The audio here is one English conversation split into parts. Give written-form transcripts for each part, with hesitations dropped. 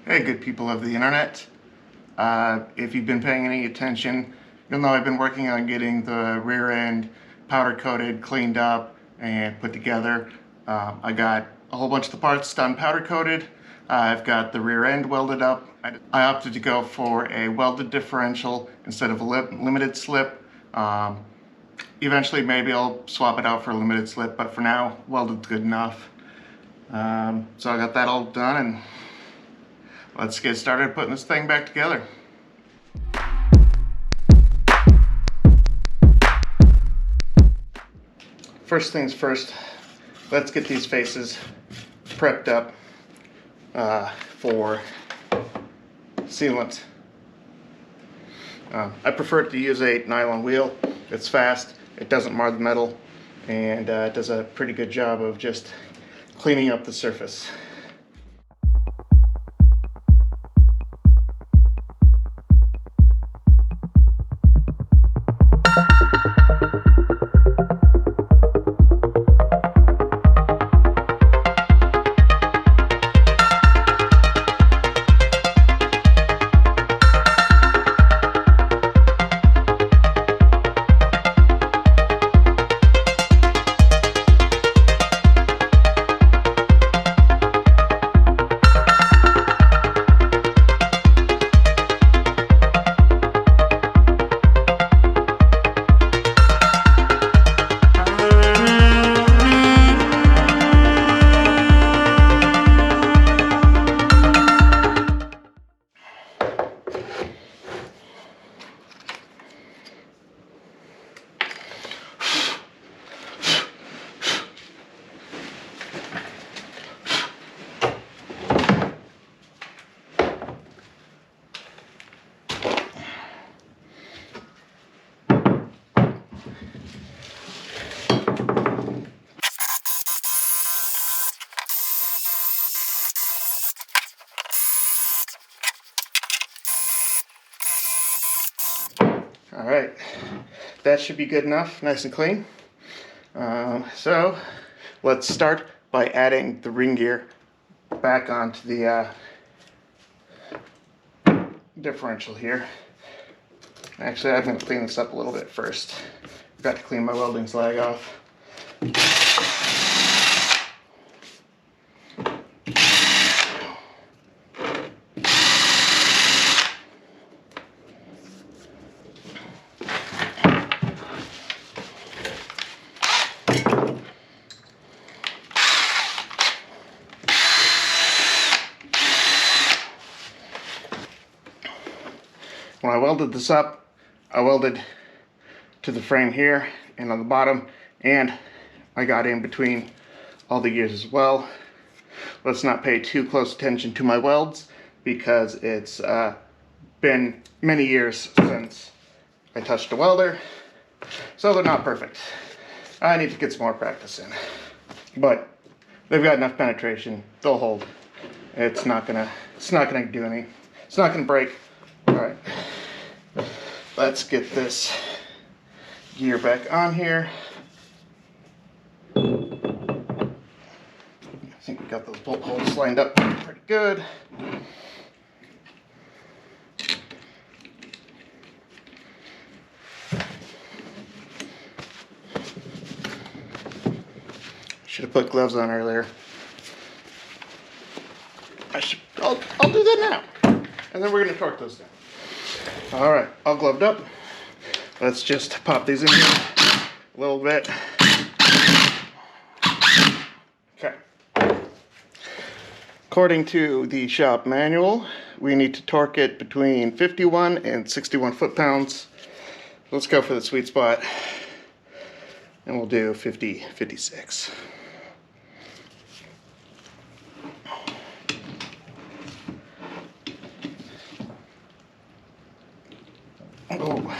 Hey, good people of the internet. If you've been paying any attention, you'll know I've been working on getting the rear end powder coated, cleaned up, and put together. I got a whole bunch of the parts done powder coated. I've got the rear end welded up. I opted to go for a welded differential instead of a limited slip. Eventually maybe I'll swap it out for a limited slip, but for now, welded's good enough. So I got that all done, and let's get started putting this thing back together. First things first, let's get these faces prepped up for sealant. I prefer to use a nylon wheel. It's fast, it doesn't mar the metal, and it does a pretty good job of just cleaning up the surface. Alright, that should be good enough, nice and clean. So let's start by adding the ring gear back onto the differential here. Actually, I'm going to clean this up a little bit first. Forgot to clean my welding slag off. When I welded this up, I welded to the frame here and on the bottom, and I got in between all the gears as well. Let's not pay too close attention to my welds because it's been many years since I touched a welder, so they're not perfect. I need to get some more practice in, but they've got enough penetration, they'll hold. It's not gonna do any, it's not gonna break. All right, let's get this gear back on here. I think we got those bolt holes lined up pretty good. Should have put gloves on earlier. I'll do that now. And then we're going to torque those down. All right, all gloved up. Let's just pop these in here a little bit. Okay. According to the shop manual, we need to torque it between 51 and 61 foot-pounds. Let's go for the sweet spot, and we'll do 56. Oh.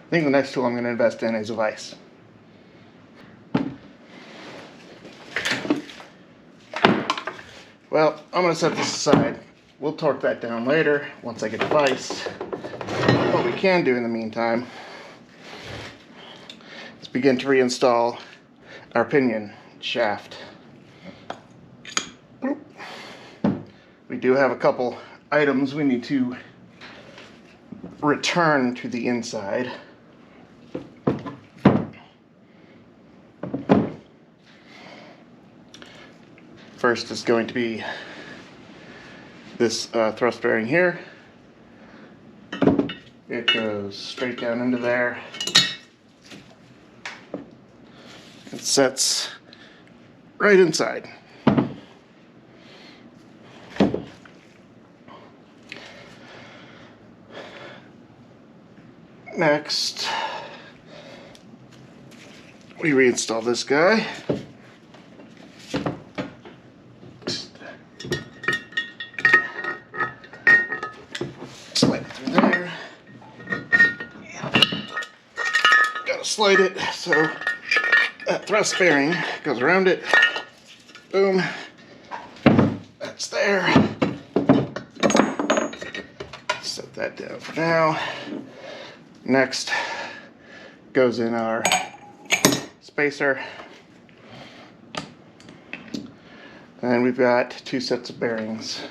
I think the next tool I'm going to invest in is a vise. Well, I'm going to set this aside We'll torque that down later once I get a vise. What we can do in the meantime is begin to reinstall our pinion shaft. We do have a couple items we need to return to the inside. First is going to be this thrust bearing here. It goes straight down into there. It sets right inside. Next, we reinstall this guy. Slide it through there. Gotta slide it so that thrust bearing goes around it. Boom. That's there. Set that down for now. Next goes in our spacer. And we've got 2 sets of bearings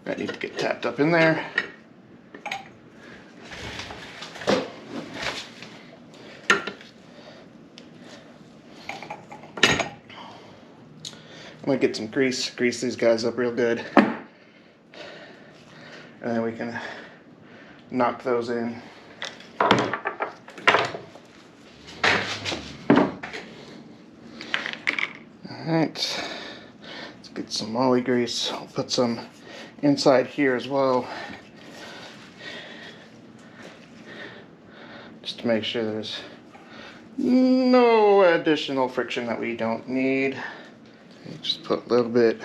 that need to get tapped up in there. I'm gonna get some grease these guys up real good. And then we can knock those in. Alright, let's get some molly grease. I'll put some inside here as well, just to make sure there's no additional friction that we don't need. Okay, just put a little bit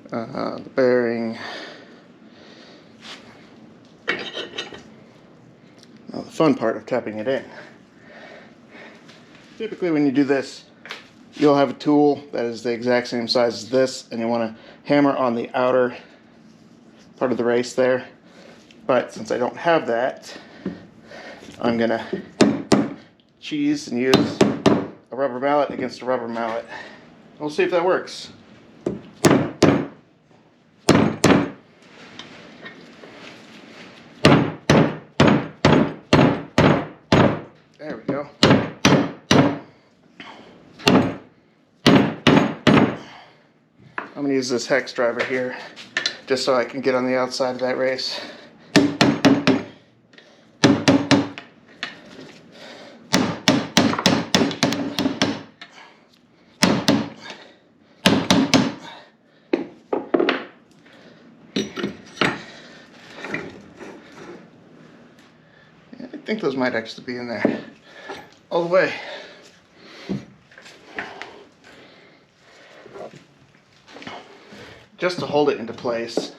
the bearing. Now the fun part of tapping it in. Typically when you do this, you'll have a tool that is the exact same size as this, and you want to hammer on the outer part of the race there. But since I don't have that, I'm going to cheese and use a rubber mallet against a rubber mallet. We'll see if that works. There we go. I'm going to use this hex driver here just so I can get on the outside of that race. I think those might actually be in there all the way. Just to hold it into place,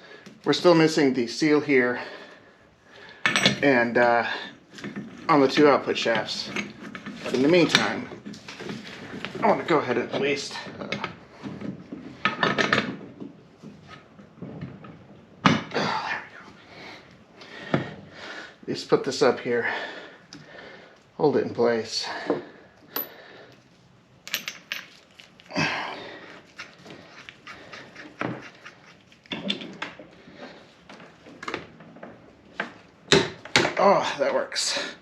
we're still missing the seal here and on the 2 output shafts. But in the meantime, I want to go ahead and at least just put this up here, hold it in place. Oh, that works.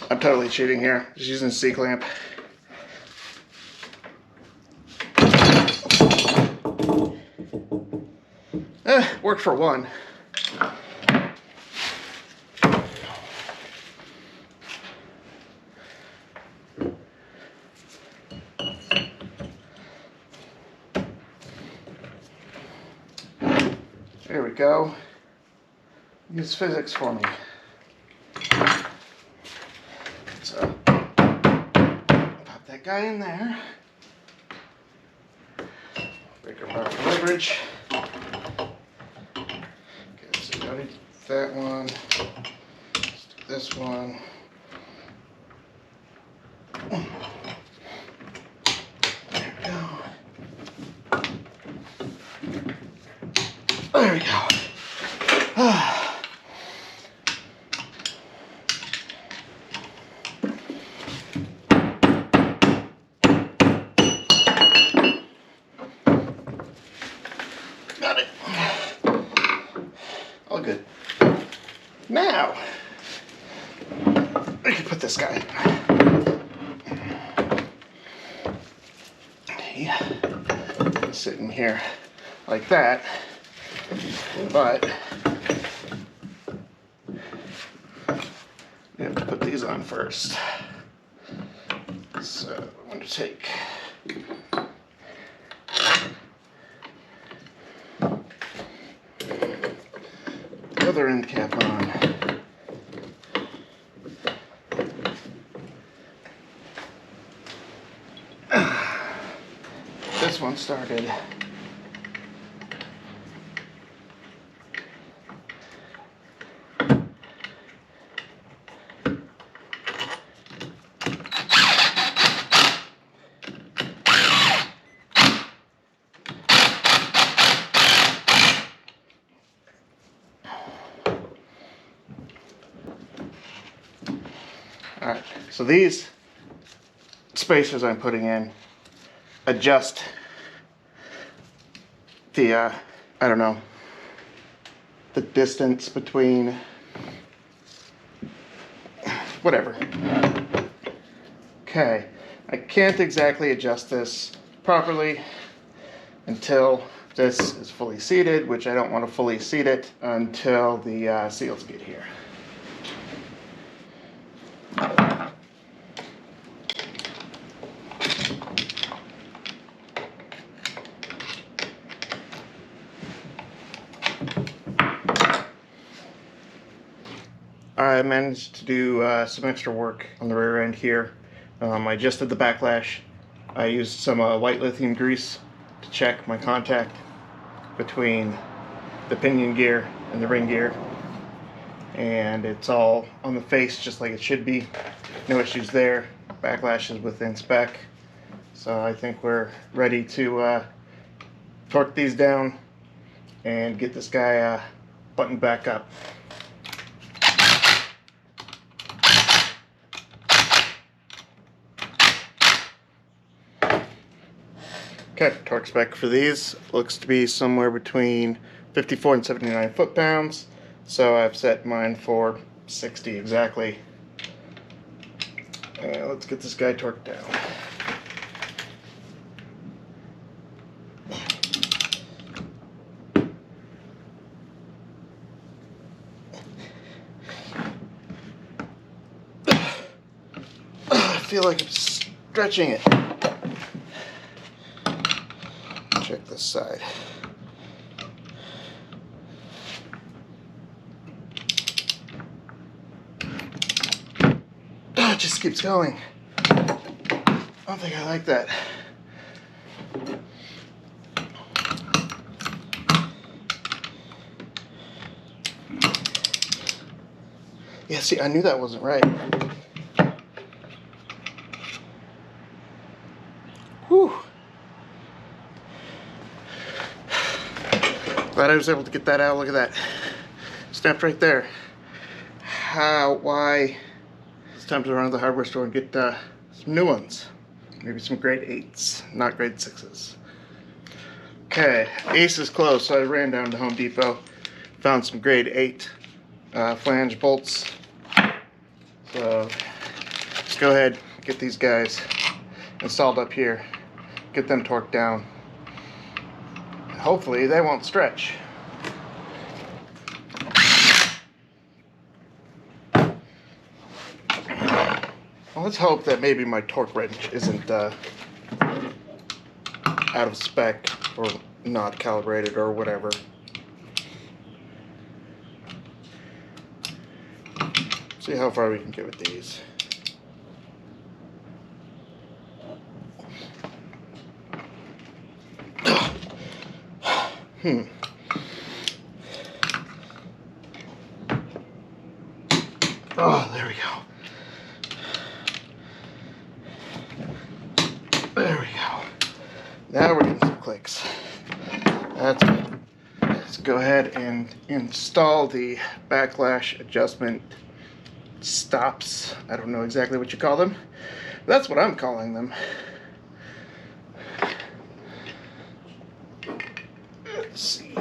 I'm totally cheating here. Just using a C-clamp. Worked for one. There we go. Use physics for me. So, pop that guy in there. Breaker bar leverage. Okay, so we don't need that one. Let's do this one. There we go. There we go. Got it. All good. Now, we can put this guy. Yeah. Sitting here like that, but we have to put these on first. So I'm going to take the other end cap on. This one started. Alright, so these spacers I'm putting in adjust the, I don't know, the distance between, whatever. Okay, I can't exactly adjust this properly until this is fully seated, which I don't want to fully seat it until the seals get here. I managed to do some extra work on the rear end here. I adjusted the backlash. I used some white lithium grease to check my contact between the pinion gear and the ring gear. And it's all on the face just like it should be. No issues there. Backlash is within spec. So I think we're ready to torque these down and get this guy buttoned back up. Okay, torque spec for these looks to be somewhere between 54 and 79 foot-pounds. So I've set mine for 60 exactly. And let's get this guy torqued down. I feel like I'm stretching it. Check this side. Oh, it just keeps going. I don't think I like that. Yeah, see, I knew that wasn't right. Whew. Glad I was able to get that out. Look at that. Snapped right there. Why? It's time to run to the hardware store and get some new ones. Maybe some grade 8s, not grade 6s. Okay, Ace is closed, so I ran down to Home Depot. Found some grade 8 flange bolts. So let's go ahead, get these guys installed up here. Get them torqued down. Hopefully they won't stretch. Well, let's hope that maybe my torque wrench isn't out of spec or not calibrated or whatever. See how far we can get with these. Oh, there we go. There we go. Now we're getting some clicks. That's good. That's let's go ahead and install the backlash adjustment stops. I don't know exactly what you call them. That's what I'm calling them. Let's see.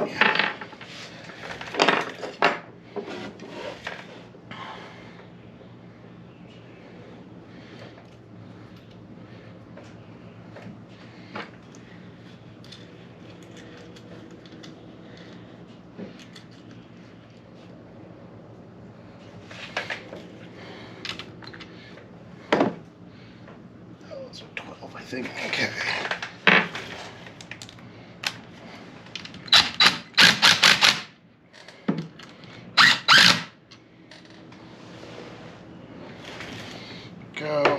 Those are 12, I think. Okay. Go.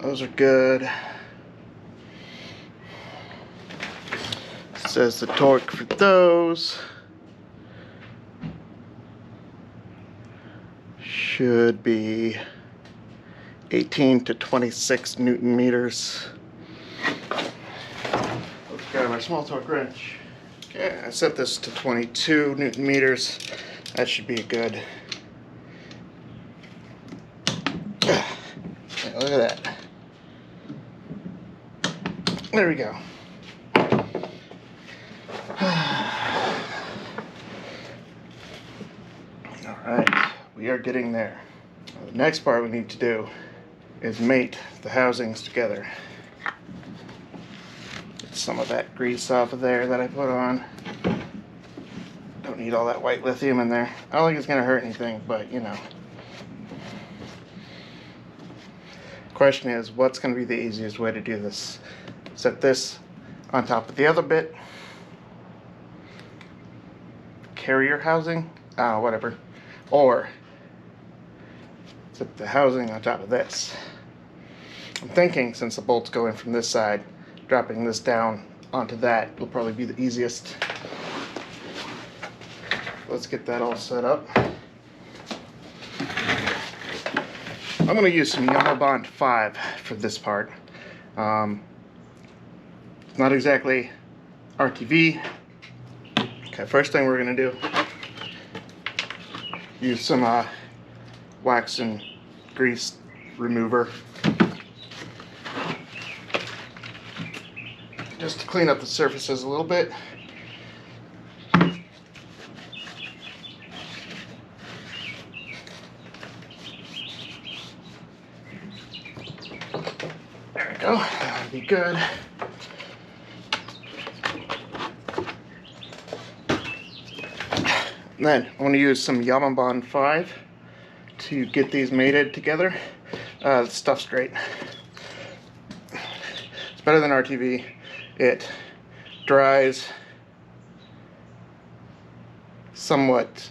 Those are good. It says the torque for those should be 18 to 26 Newton meters. Let's grab our small torque wrench. Okay, I set this to 22 Newton meters. That should be good. Yeah, look at that. There we go. Alright, we are getting there. Now, the next part we need to do is mate the housings together. Get some of that grease off of there that I put on. Don't need all that white lithium in there. I don't think it's going to hurt anything, but you know. Question is, what's going to be the easiest way to do this? Set this on top of the other bit. Carrier housing? Whatever. Or set the housing on top of this. I'm thinking, since the bolts go in from this side, dropping this down onto that will probably be the easiest. Let's get that all set up. I'm going to use some Bond 5 for this part. It's not exactly RTV. Okay, first thing we're going to do, use some wax and grease remover just to clean up the surfaces a little bit. There we go, that would be good. Then I'm going to use some Bond 5 to get these mated together. The stuff's great. It's better than RTV. It dries somewhat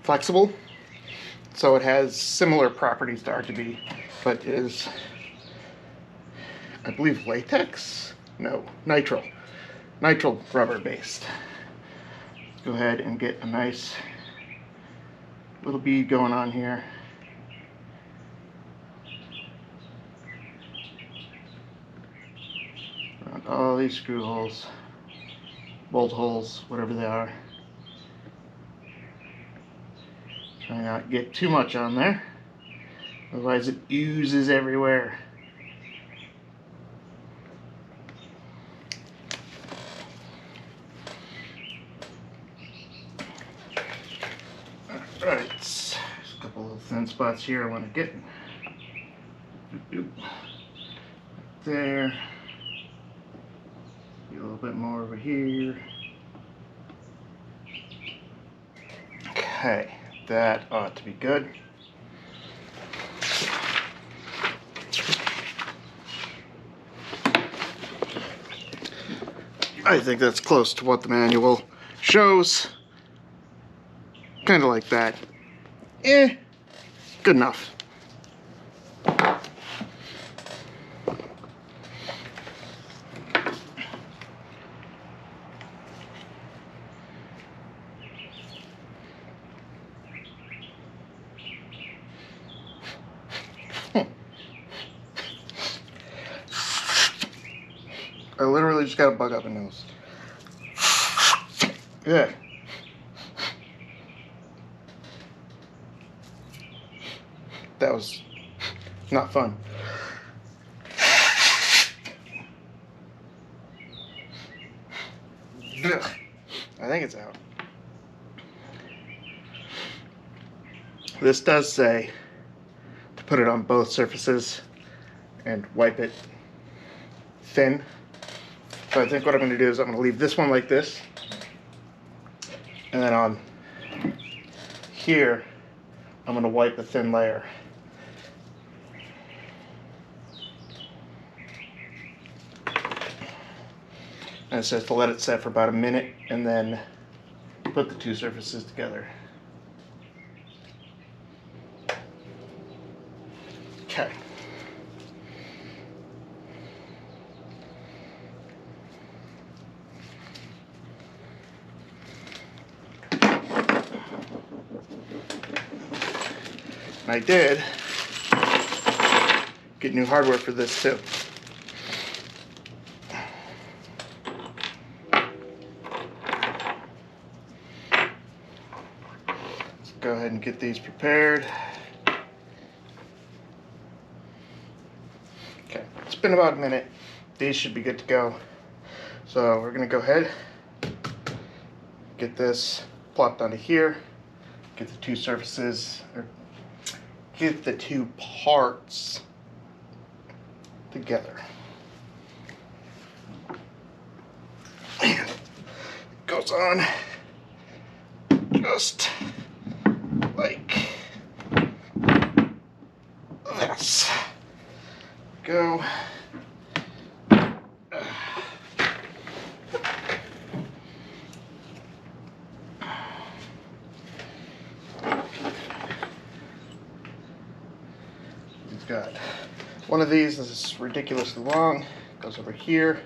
flexible, so it has similar properties to RTV, but is, I believe, latex? No, nitrile rubber based. Go ahead and get a nice little bead going on here. Around all these screw holes, bolt holes, whatever they are. Try not to get too much on there, otherwise it oozes everywhere. Alright, there's a couple of thin spots here I want to get. There. Get a little bit more over here. Okay, that ought to be good. I think that's close to what the manual shows. Kind of like that. Good enough. I literally just got a bug up my nose. Yeah. That was not fun. Ugh. I think it's out. This does say to put it on both surfaces and wipe it thin. So I think what I'm going to do is I'm going to leave this one like this. And then on here, I'm going to wipe a thin layer. And it says to let it set for about a minute and then put the two surfaces together. Okay. And I did get new hardware for this too. Let's go ahead and get these prepared. Okay, it's been about a minute. These should be good to go. So we're gonna go ahead, get this plopped onto here, get the two surfaces, or get the two parts together. And it goes on just like this. Go. We've got one of these. This is ridiculously long. Goes over here.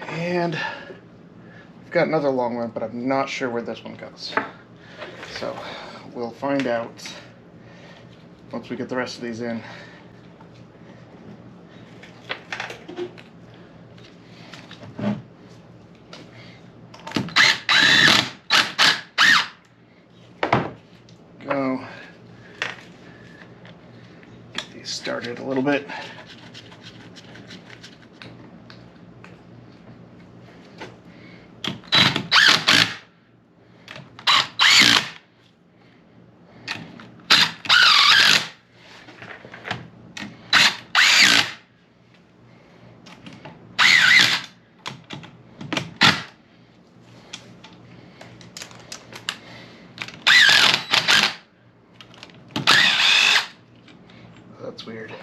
And we've got another long one, but I'm not sure where this one goes. So we'll find out once we get the rest of these in. Go. Get these started a little bit. That's weird.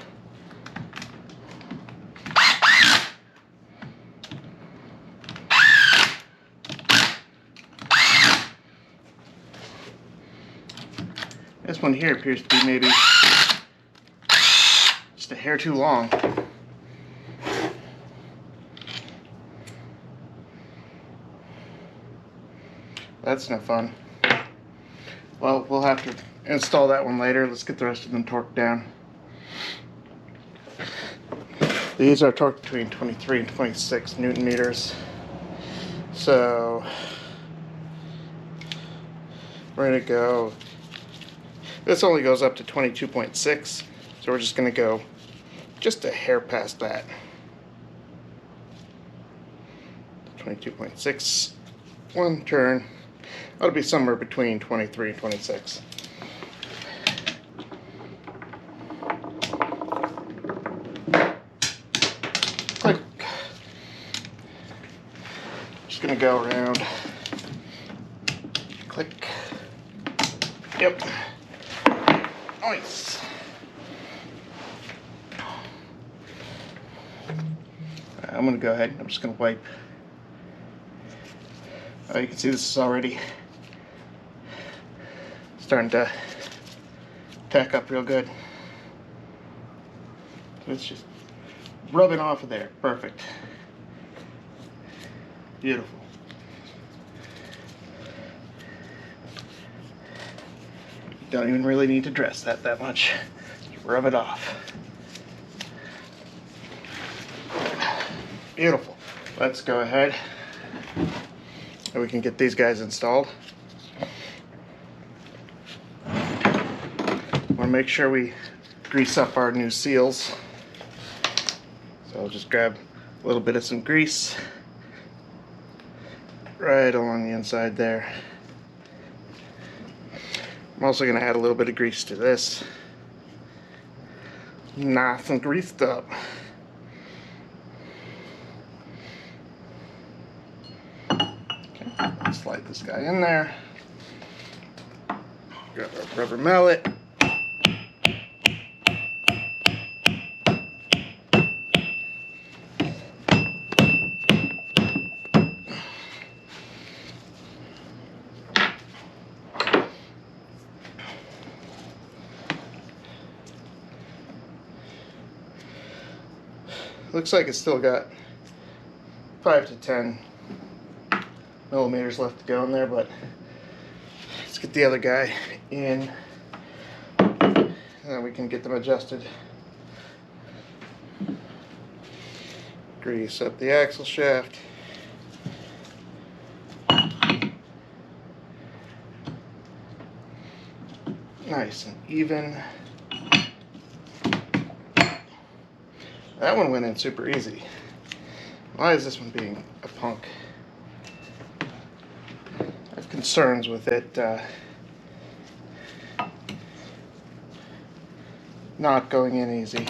This one here appears to be maybe just a hair too long. That's no fun. Well, we'll have to install that one later. Let's get the rest of them torqued down. These are torqued between 23 and 26 Newton meters. So we're going to go, this only goes up to 22.6, so we're just going to go just a hair past that. 22.6, one turn. That'll be somewhere between 23 and 26. Click. Just gonna go around. Click. Yep. Nice. I'm gonna go ahead. I'm just gonna wipe. Oh, you can see this is already starting to tack up real good. So it's just rubbing off of there. Perfect. Beautiful. Don't even really need to dress that much. Just rub it off. Beautiful. let's go ahead and we can get these guys installed. Want to make sure we grease up our new seals. So I'll just grab a little bit of some grease right along the inside there. I'm also going to add a little bit of grease to this. Nice and greased up. Okay, let's slide this guy in there. Grab our rubber mallet. Looks like it's still got 5 to 10 millimeters left to go in there, but let's get the other guy in and then we can get them adjusted. Grease up the axle shaft. Nice and even. That one went in super easy. Why is this one being a punk? I have concerns with it not going in easy.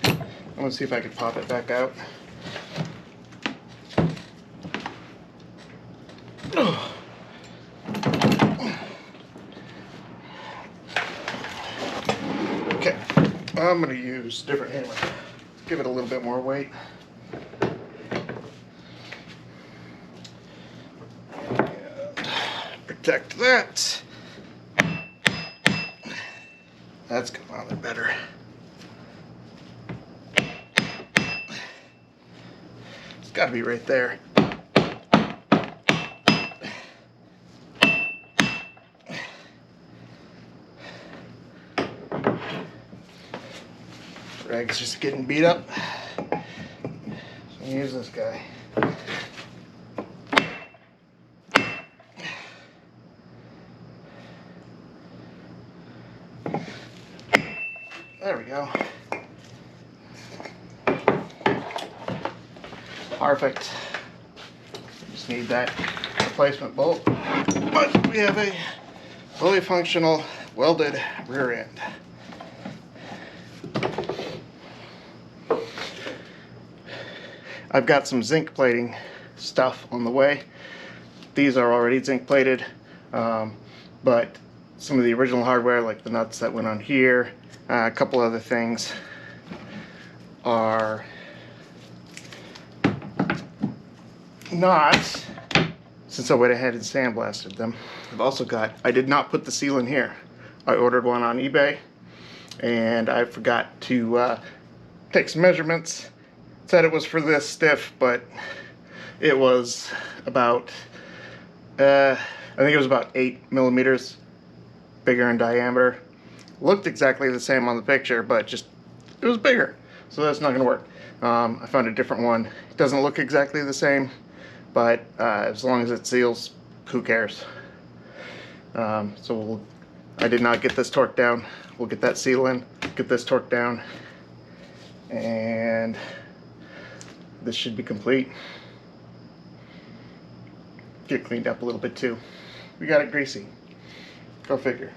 I'm gonna see if I can pop it back out. Okay, I'm gonna use a different hammer. Give it a little bit more weight. And protect that. That's come out there better. It's got to be right there. Rag's just getting beat up. So I'm gonna use this guy. There we go. Perfect. Just need that replacement bolt. But we have a fully functional welded rear end. I've got some zinc plating stuff on the way. These are already zinc plated, but some of the original hardware, like the nuts that went on here, a couple other things, are not, since I went ahead and sandblasted them. I've also got, I did not put the seal in here. I ordered one on eBay, and I forgot to take some measurements. Said it was for this stiff, but it was about, I think it was about 8 millimeters bigger in diameter. Looked exactly the same on the picture, but just, it was bigger. So that's not gonna work. I found a different one. It doesn't look exactly the same, but as long as it seals, who cares? I did not get this torque down. We'll get that seal in, get this torque down, and this should be complete. Get cleaned up a little bit too. We got it greasy. Go figure.